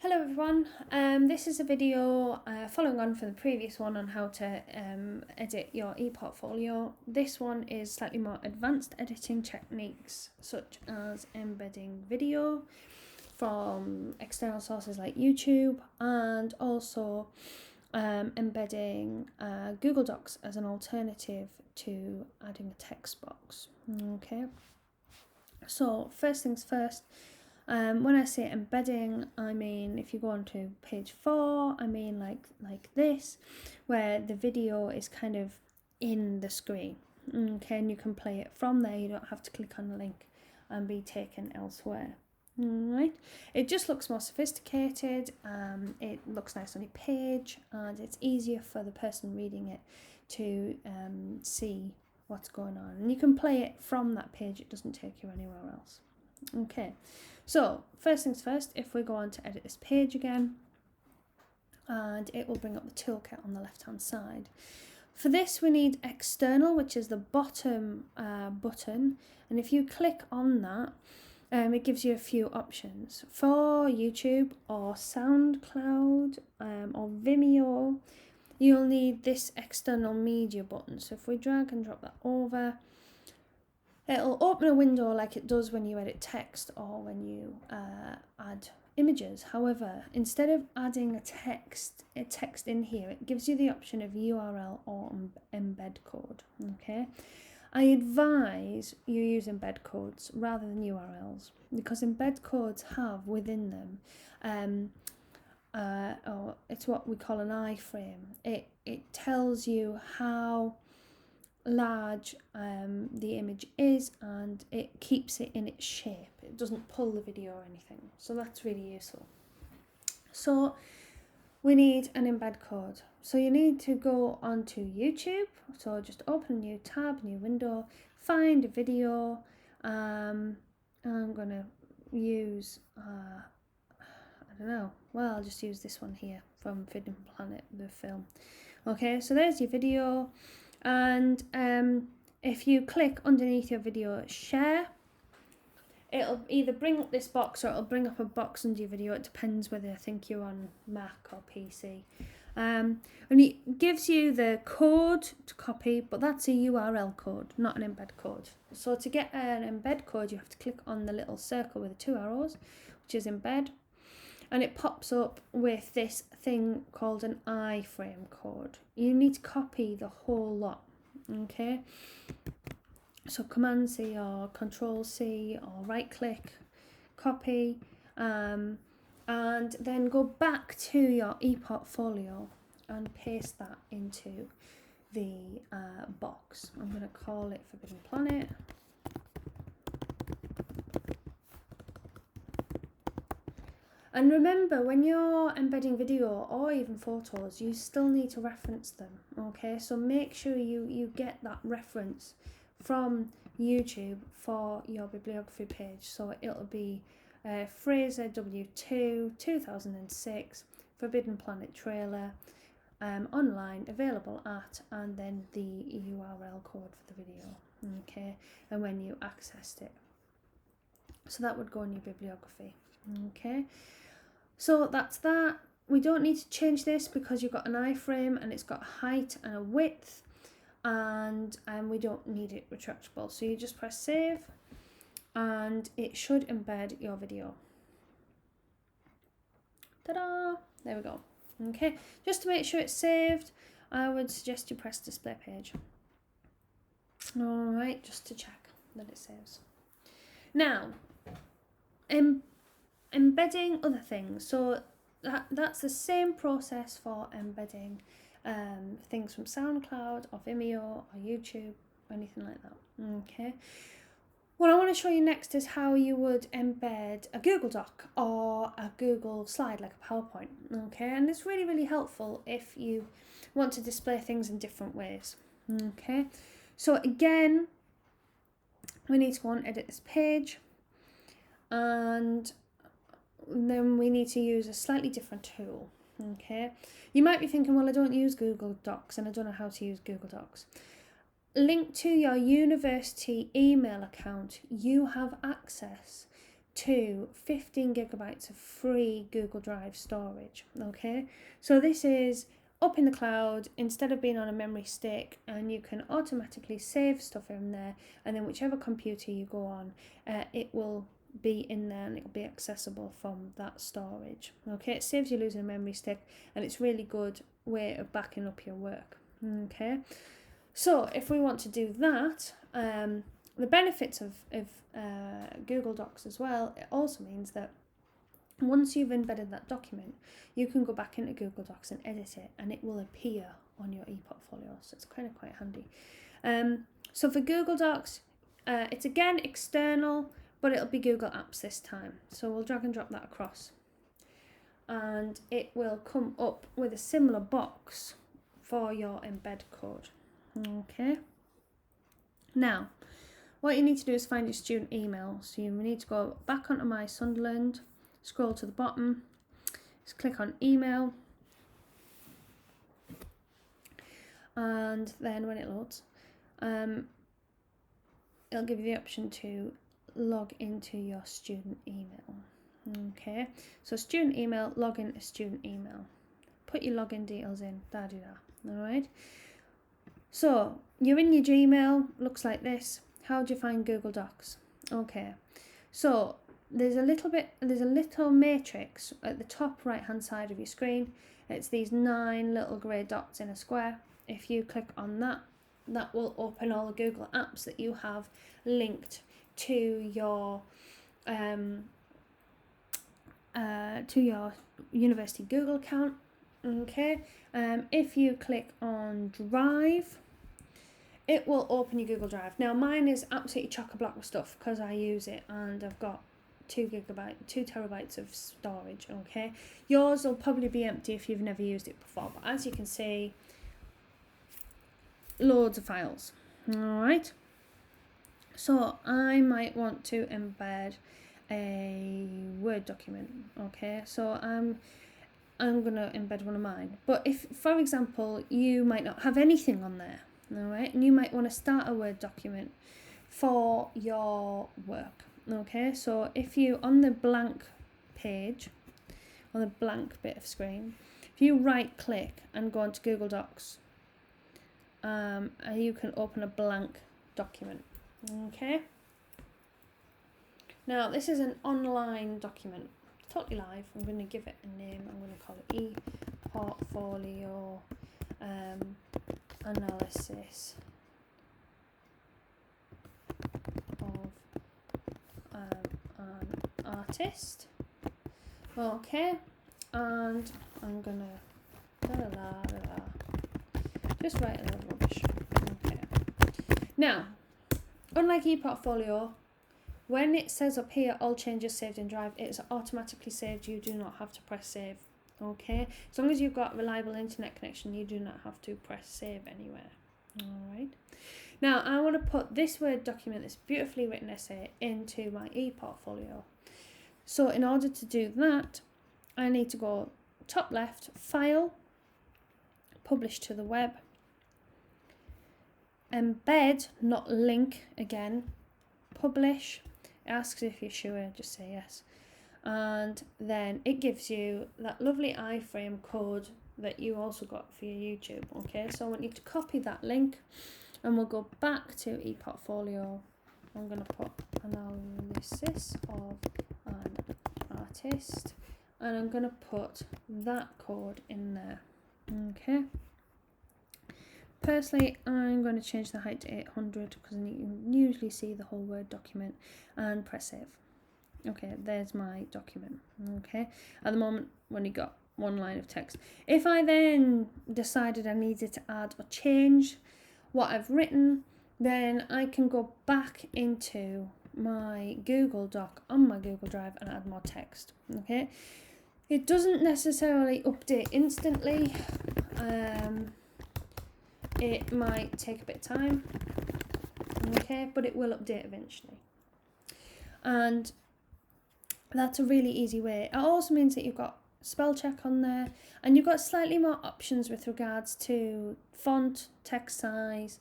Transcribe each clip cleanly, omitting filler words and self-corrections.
Hello everyone, this is a video following on from the previous one on how to edit your ePortfolio. This one is slightly more advanced editing techniques such as embedding video from external sources like YouTube and also embedding Google Docs as an alternative to adding a text box. Okay, so first things first. When I say embedding, I mean if you go on to page 4, I mean like this, where the video is kind of in the screen. Okay, and you can play it from there. You don't have to click on the link and be taken elsewhere. Alright, it just looks more sophisticated. It looks nice on your page, and it's easier for the person reading it to see what's going on. And you can play it from that page. It doesn't take you anywhere else. Okay, so first things first, if we go on to edit this page again, and it will bring up the toolkit on the left hand side. For this we need external, which is the bottom button, and if you click on that, it gives you a few options. For YouTube or SoundCloud or Vimeo, you'll need this external media button. So if we drag and drop that over, it'll open a window like it does when you edit text or when you add images. However, instead of adding a text in here, it gives you the option of URL or embed code. Okay, I advise you use embed codes rather than URLs, because embed codes have within them it's what we call an iframe. It tells you how large the image is, and it keeps it in its shape. It doesn't pull the video or anything, so that's really useful. So we need an embed code. So you need to go onto YouTube. So just open a new tab, new window, find a video. I'm gonna use I don't know, well, I'll just use this one here from Forbidden Planet, the film. Okay, so there's your video. And if you click underneath your video share, it'll either bring up this box or it'll bring up a box under your video. It depends whether I think you're on Mac or PC. And it gives you the code to copy, but that's a URL code, not an embed code. So to get an embed code, you have to click on the little circle with the 2 arrows, which is embed, and it pops up with this thing called an iframe code. You need to copy the whole lot. Okay, so Command C or Control C or right click, copy, and then go back to your ePortfolio and paste that into the box. I'm going to call it Forbidden Planet. And remember, when you're embedding video or even photos, you still need to reference them, okay? So make sure you get that reference from YouTube for your bibliography page. So it'll be Fraser W2 2006 Forbidden Planet trailer, online, available at, and then the URL code for the video, okay? And when you accessed it. So that would go in your bibliography, okay? So that's that. We don't need to change this because you've got an iframe and it's got a height and a width, and we don't need it retractable. So you just press save and it should embed your video. Ta-da! There we go. Okay, just to make sure it's saved, I would suggest you press display page. Alright, just to check that it saves. Now, embedding other things. So that's the same process for embedding things from SoundCloud or Vimeo or YouTube or anything like that. Okay. What I want to show you next is how you would embed a Google Doc or a Google slide like a PowerPoint. Okay, and it's really, really helpful if you want to display things in different ways. Okay, so again, we need to go and edit this page, and then we need to use a slightly different tool. Okay, you might be thinking, well, I don't use Google Docs and I don't know how to use Google Docs. Linked to your university email account, you have access to 15 gigabytes of free Google Drive storage. Okay, so this is up in the cloud instead of being on a memory stick, and you can automatically save stuff in there, and then whichever computer you go on, it will be in there and it'll be accessible from that storage. Okay, it saves you losing a memory stick, and it's really good way of backing up your work. Okay, so if we want to do that, the benefits of Google Docs as well, it also means that once you've embedded that document, you can go back into Google Docs and edit it, and it will appear on your ePortfolio. So it's kind of quite handy. So for Google Docs, it's again external, but it'll be Google Apps this time. So we'll drag and drop that across, and it will come up with a similar box for your embed code. Okay. Now, what you need to do is find your student email. So you need to go back onto My Sunderland, scroll to the bottom, just click on email, and then when it loads, it'll give you the option to log into your student email. Okay, so student email, log into student email, put your login details in, all right. So you're in your Gmail, looks like this. How do you find Google Docs? Okay, so there's a little matrix at the top right hand side of your screen. It's these 9 little grey dots in a square. If you click on that, that will open all the Google apps that you have linked to your university Google account. Okay, if you click on Drive, it will open your Google Drive. Now mine is absolutely chock-a-block with stuff because I use it, and I've got 2 terabytes of storage. Okay, yours will probably be empty if you've never used it before, but as you can see, loads of files. All right, so I might want to embed a Word document. Okay, so I'm gonna embed one of mine, but if, for example, you might not have anything on there, all right, and you might want to start a Word document for your work. Okay, so if you, on the blank page, on the blank bit of screen, if you right click and go onto Google Docs, you can open a blank document. Okay, now this is an online document, totally live. I'm going to give it a name. I'm going to call it ePortfolio analysis of an artist. Okay, and I'm gonna just write a little rubbish. Okay, now unlike ePortfolio, when it says up here all changes saved in Drive, it's automatically saved. You do not have to press save. Okay, as long as you've got reliable internet connection, you do not have to press save anywhere. All right, now I want to put this Word document, this beautifully written essay, into my ePortfolio. So in order to do that, I need to go top left, File, Publish to the Web, Embed, not link again, Publish. It asks if you're sure, just say yes. And then it gives you that lovely iframe code that you also got for your YouTube. Okay, so I want you to copy that link, and we'll go back to ePortfolio. I'm going to put analysis of an artist, and I'm going to put that code in there. Okay, personally I'm going to change the height to 800 because you can usually see the whole Word document, and press save. Okay, there's my document. Okay, at the moment we've only got one line of text. If I then decided I needed to add or change what I've written, then I can go back into my Google Doc on my Google Drive and add more text. Okay, it doesn't necessarily update instantly. It might take a bit of time. Okay, but it will update eventually. And that's a really easy way. It also means that you've got spell check on there, and you've got slightly more options with regards to font, text size,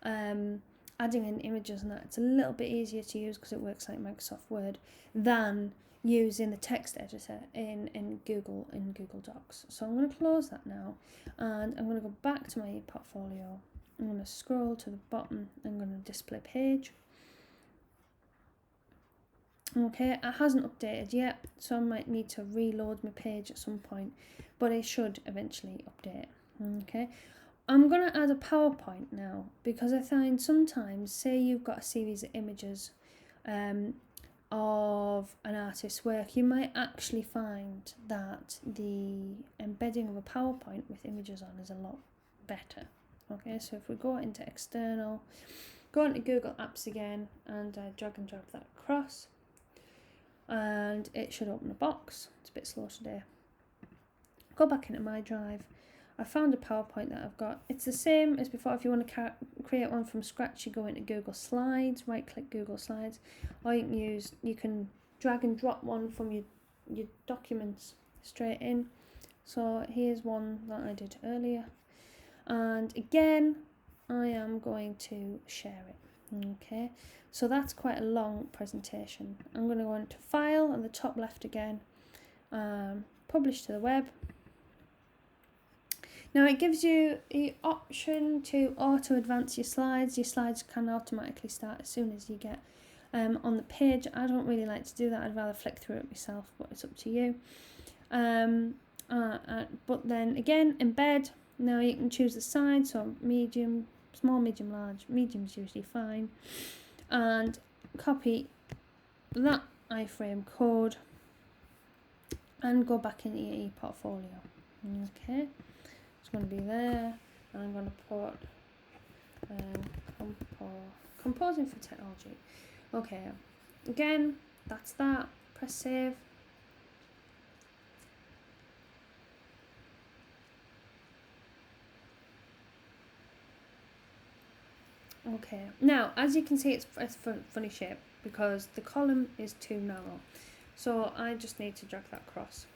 and adding in images and that, it's a little bit easier to use because it works like Microsoft Word than using the text editor in Google Docs. So I'm going to close that now, and I'm going to go back to my ePortfolio. I'm going to scroll to the bottom. I'm going to display page. Okay, it hasn't updated yet, so I might need to reload my page at some point, but it should eventually update. Okay, I'm going to add a PowerPoint now, because I find sometimes, say you've got a series of images of an artist's work, you might actually find that the embedding of a PowerPoint with images on is a lot better. Okay, so if we go into external, go into Google Apps again, and drag and drop that across, and it should open a box. It's a bit slow today. Go back into my drive. I found a PowerPoint that I've got. It's the same as before. If you want to create one from scratch, you go into Google Slides, right click Google Slides, or you can drag and drop one from your documents straight in. So here's one that I did earlier, and again I am going to share it. Okay, so that's quite a long presentation. I'm going to go into File on the top left again, Publish to the web. Now it gives you the option to auto advance your slides. Your slides can automatically start as soon as you get on the page. I don't really like to do that. I'd rather flick through it myself, but it's up to you. But then again, embed. Now you can choose the size, so medium, small, medium, large. Medium's usually fine. And copy that iframe code and go back into your ePortfolio. Okay. It's going to be there, and I'm going to put composing for technology. Okay, again, that's that. Press save. Okay, now as you can see, it's funny shape because the column is too narrow, so I just need to drag that across,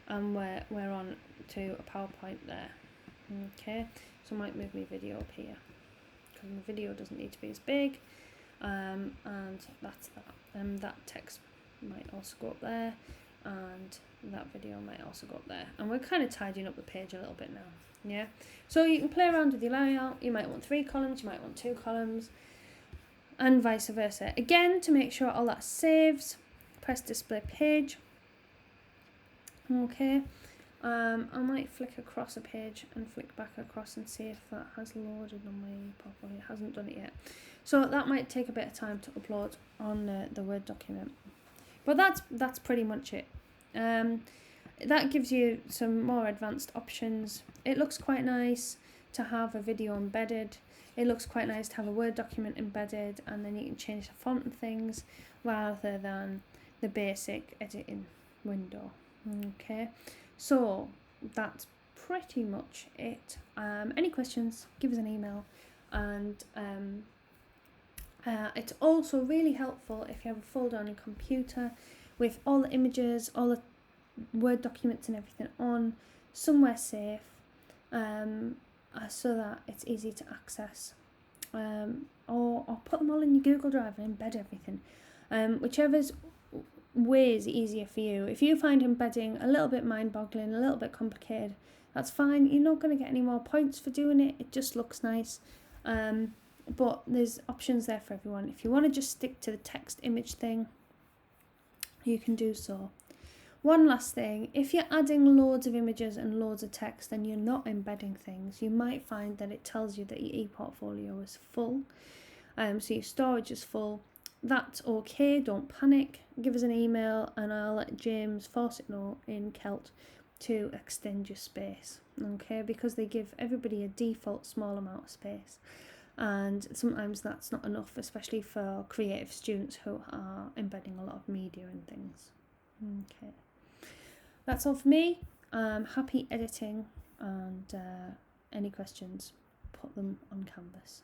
and we're on to a PowerPoint there. Okay, so I might move my video up here because my video doesn't need to be as big, and that's that. That text might also go up there, and that video might also go up there, and we're kind of tidying up the page a little bit now. Yeah, so you can play around with your layout. You might want 3 columns, you might want 2 columns, and vice versa. Again, to make sure all that saves, press display page. Okay, I might flick across a page and flick back across and see if that has loaded on my portfolio. It hasn't done it yet, so that might take a bit of time to upload on the Word document. But that's pretty much it. That gives you some more advanced options. It looks quite nice to have a video embedded. It looks quite nice to have a Word document embedded, and then you can change the font and things rather than the basic editing window. Okay, so that's pretty much it. Any questions, give us an email, and it's also really helpful if you have a folder on your computer with all the images, all the Word documents and everything on somewhere safe, so that it's easy to access, or put them all in your Google Drive and embed everything, whichever's way is easier for you. If you find embedding a little bit mind-boggling, a little bit complicated, that's fine. You're not going to get any more points for doing it. It just looks nice, but there's options there for everyone. If you want to just stick to the text image thing, you can do so. One last thing, if you're adding loads of images and loads of text and you're not embedding things, you might find that it tells you that your ePortfolio is full, so your storage is full. That's okay, don't panic. Give us an email and I'll let James Fawcett know in Celt to extend your space, okay, because they give everybody a default small amount of space, and sometimes that's not enough, especially for creative students who are embedding a lot of media and things. Okay. That's all for me. Happy editing, and any questions, put them on Canvas.